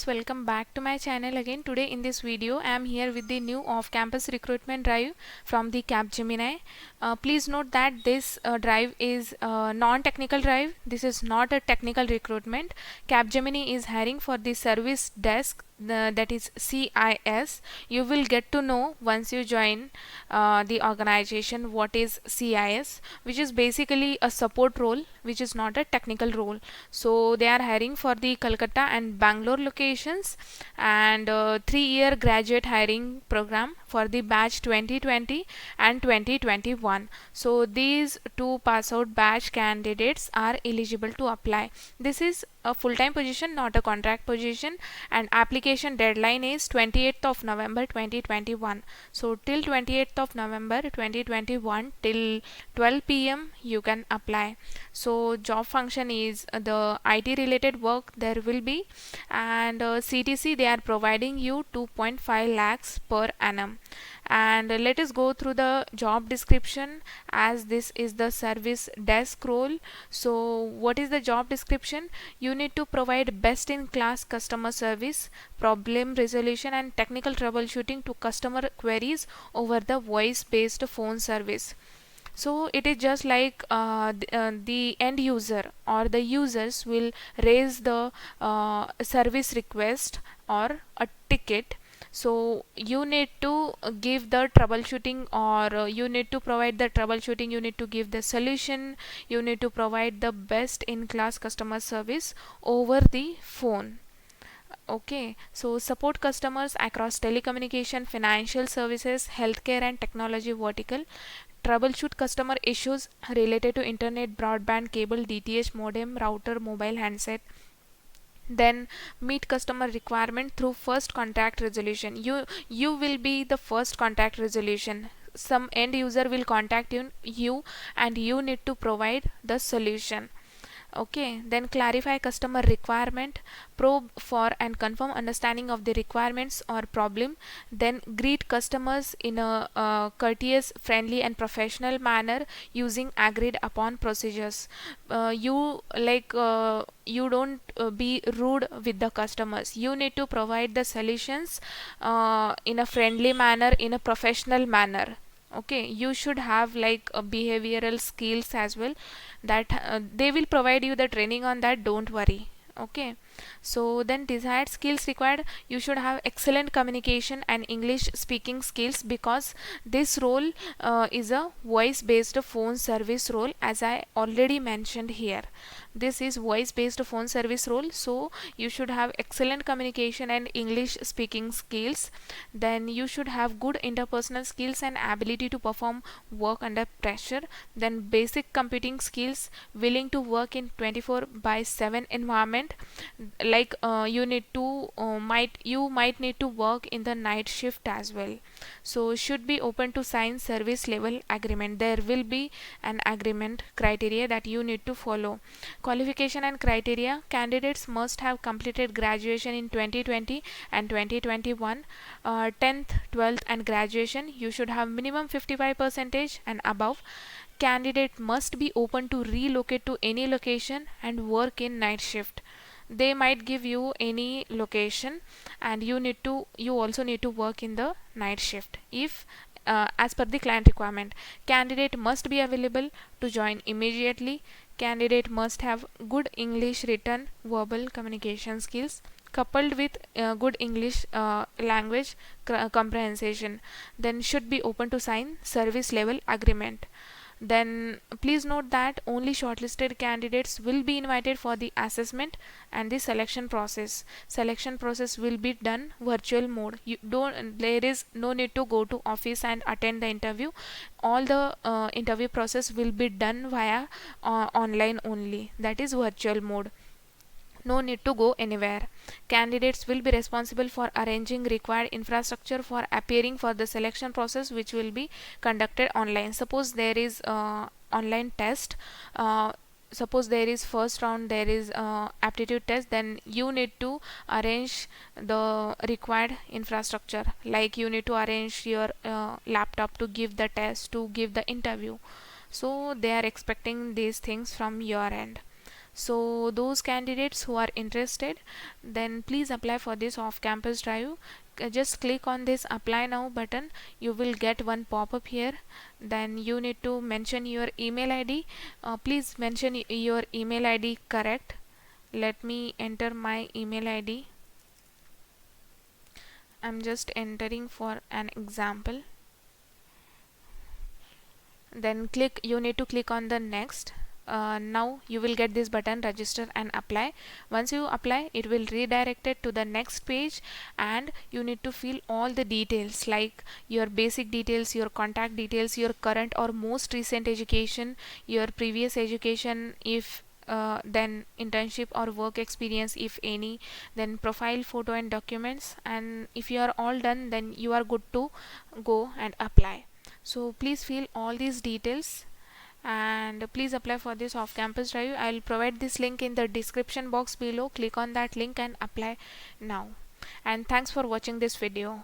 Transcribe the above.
Welcome back to my channel again. Today in this video I am here with the new off-campus recruitment drive from the Capgemini. Please note that this drive is a non-technical drive. This is not a technical recruitment. Capgemini is hiring for the service desk, that is CIS. You will get to know once you join the organization what is CIS, which is basically a support role, which is not a technical role. So they are hiring for the Kolkata and Bangalore locations, and 3-year graduate hiring program for the batch 2020 and 2021. So these two pass out batch candidates are eligible to apply. This is a full-time position, not a contract position, and application deadline is 28th of November 2021. So till 28th of November 2021 till 12 p.m. you can apply. So job function is the IT related work there will be, and CTC they are providing you 2.5 lakhs per annum. And let us go through the job description, as this is the service desk role. So what is the job description? You need to provide best in class customer service, problem resolution and technical troubleshooting to customer queries over the voice based phone service. So it is just like the end user or the users will raise the service request or a ticket. So you need to give the troubleshooting, or you need to provide the troubleshooting, you need to give the solution, you need to provide the best in class customer service over the phone. Okay, so support customers across telecommunication, financial services, healthcare and technology vertical. Troubleshoot customer issues related to internet, broadband, cable, DTH, modem, router, mobile handset. Then meet customer requirement through first contact resolution. You will be the first contact resolution. Some end user will contact you and you need to provide the solution. Okay, then clarify customer requirement, probe for and confirm understanding of the requirements or problem, then greet customers in a courteous, friendly and professional manner using agreed upon procedures. You don't be rude with the customers. You need to provide the solutions in a friendly manner, in a professional manner. Okay, you should have like behavioral skills as well, that they will provide you the training on that, don't worry. Okay, so then desired skills required, you should have excellent communication and English speaking skills, because this role is a voice based phone service role, as I already mentioned here. This is voice based phone service role, so you should have excellent communication and English speaking skills. Then you should have good interpersonal skills and ability to perform work under pressure. Then basic computing skills, willing to work in 24/7 environment, like you might need to work in the night shift as well. So should be open to sign service level agreement. There will be an agreement criteria that you need to follow. Qualification and criteria, candidates must have completed graduation in 2020 and 2021, 10th 12th and graduation. You should have minimum 55 percentage and above. Candidate must be open to relocate to any location and work in night shift. They might give you any location, and you also need to work in the night shift if as per the client requirement. Candidate must be available to join immediately. Candidate must have good English written verbal communication skills coupled with good English language comprehension. Then should be open to sign service level agreement. Then please note that only shortlisted candidates will be invited for the assessment and the selection process. Selection process will be done virtual mode. There is no need to go to office and attend the interview. All the interview process will be done via online only, that is virtual mode. No need to go anywhere. Candidates will be responsible for arranging required infrastructure for appearing for the selection process, which will be conducted online. Suppose there is online test, suppose there is first round, there is aptitude test, then you need to arrange the required infrastructure, like you need to arrange your laptop to give the test, to give the interview. So they are expecting these things from your end. So those candidates who are interested, then please apply for this off-campus drive. Just click on this apply now button. You will get one pop-up here. Then you need to mention your email ID. Please mention your email ID correct. Let me enter my email ID. I'm just entering for an example. Then you need to click on the next. Now you will get this button, register and apply. Once you apply, it will redirect it to the next page, and you need to fill all the details like your basic details, your contact details, your current or most recent education, your previous education, if then internship or work experience if any, then profile photo and documents. And if you are all done, then you are good to go and apply. So please fill all these details and please apply for this off-campus drive. I'll provide this link in the description box below. Click on that link and apply now. And thanks for watching this video.